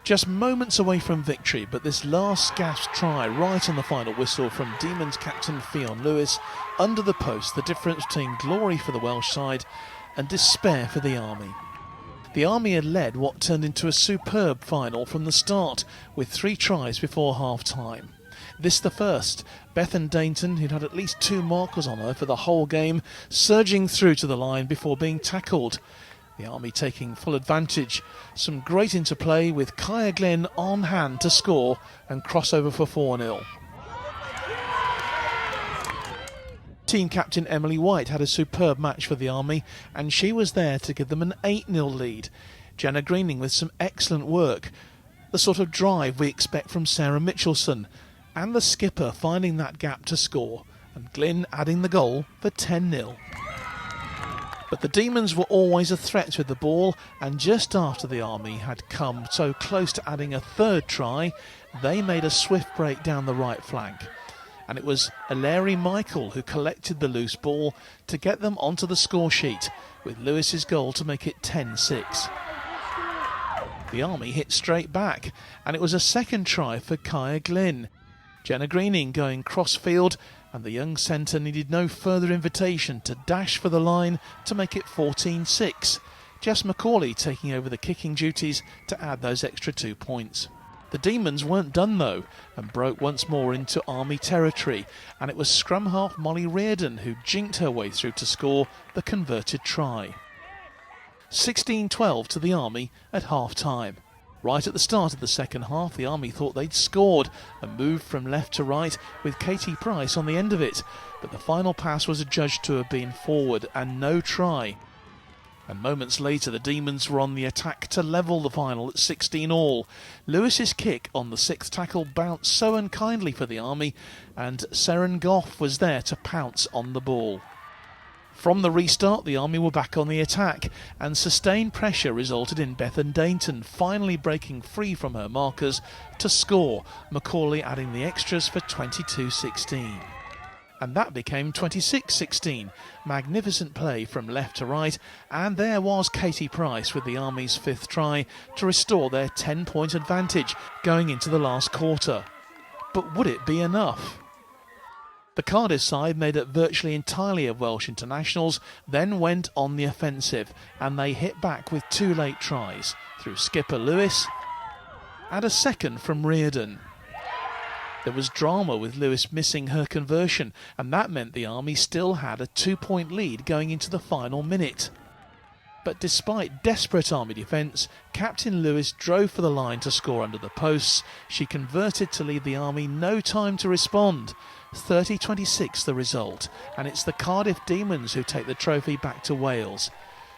Just moments away from victory, but this last gasp try right on the final whistle from Demons captain Ffion Lewis, under the post, the difference between glory for the Welsh side and despair for the Army. The Army had led what turned into a superb final from the start, with 3 tries before half-time. This the first, Bethan Dainton, who'd had at least 2 markers on her for the whole game, surging through to the line before being tackled. The Army taking full advantage. Some great interplay with Kaya Glynn on hand to score and crossover for 4-0. Team captain Emily White had a superb match for the Army, and she was there to give them an 8-0 lead. Jenna Greening with some excellent work, the sort of drive we expect from Sarah Mitchelson, and the skipper finding that gap to score, and Glynn adding the goal for 10-0. But the Demons were always a threat with the ball, and just after the Army had come so close to adding a 3rd try, they made a swift break down the right flank. And it was Aleri Michael who collected the loose ball to get them onto the score sheet, with Lewis's goal to make it 10-6. The Army hit straight back, and it was a 2nd try for Kaya Glynn. Jenna Greening going cross-field, and the young centre needed no further invitation to dash for the line to make it 14-6. Jess McCauley taking over the kicking duties to add those extra 2 points. The Demons weren't done though, and broke once more into Army territory, and it was scrum half Molly Reardon who jinked her way through to score the converted try. 16-12 to the Army at half-time. Right at the start of the second half, the Army thought they'd scored and moved from left to right with Katie Price on the end of it, but the final pass was adjudged to have been forward and no try. And moments later, the Demons were on the attack to level the final at 16-all. Lewis's kick on the 6th tackle bounced so unkindly for the Army, and Seren Goff was there to pounce on the ball. From the restart, the Army were back on the attack, and sustained pressure resulted in Bethan Dainton finally breaking free from her markers to score, Macaulay adding the extras for 22-16. And that became 26-16. Magnificent play from left to right, and there was Katie Price with the Army's 5th try to restore their 10-point advantage going into the last quarter. But would it be enough? The Cardiff side, made up virtually entirely of Welsh internationals, then went on the offensive, and they hit back with 2 late tries through skipper Lewis and a 2nd from Reardon. There was drama with Lewis missing her conversion, and that meant the Army still had a 2-point lead going into the final minute. But despite desperate Army defence, Captain Lewis drove for the line to score under the posts. She converted to leave the Army no time to respond. 30-26 the result, and it's the Cardiff Demons who take the trophy back to Wales.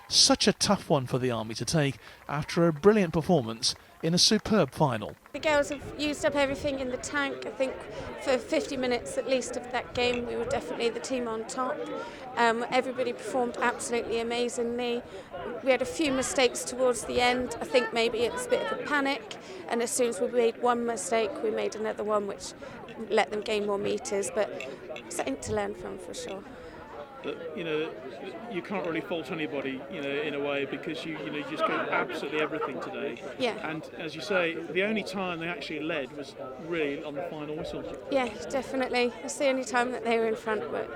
Such a tough one for the Army to take after a brilliant performance in a superb final. The girls have used up everything in the tank. I think for 50 minutes at least of that game we were definitely the team on top. Everybody performed absolutely amazingly. We had a few mistakes towards the end. I think maybe it was a bit of a panic, and as soon as we made one mistake we made another one which let them gain more metres, but something to learn from for sure. That, you can't really fault anybody, in a way, because you just go absolutely everything today. Yeah. And as you say, the only time they actually led was really on the final whistle. Yeah, definitely. It's the only time that they were in front, but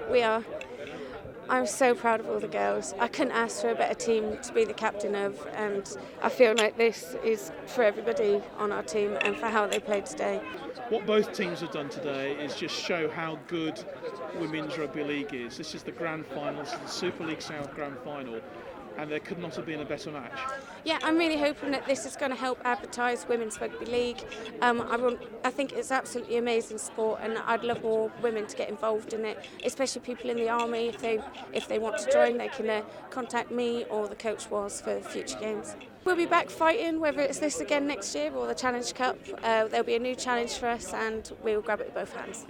I'm so proud of all the girls. I couldn't ask for a better team to be the captain of, and I feel like this is for everybody on our team and for how they played today. What both teams have done today is just show how good Women's Rugby League is. This is the grand final, this is the Super League South grand final, and there could not have been a better match. Yeah, I'm really hoping that this is going to help advertise Women's Rugby League. I think it's absolutely amazing sport, and I'd love more women to get involved in it, especially people in the Army. If they want to join, they can contact me or the coach was for future games. We'll be back fighting, whether it's this again next year or the Challenge Cup. There'll be a new challenge for us, and we'll grab it with both hands.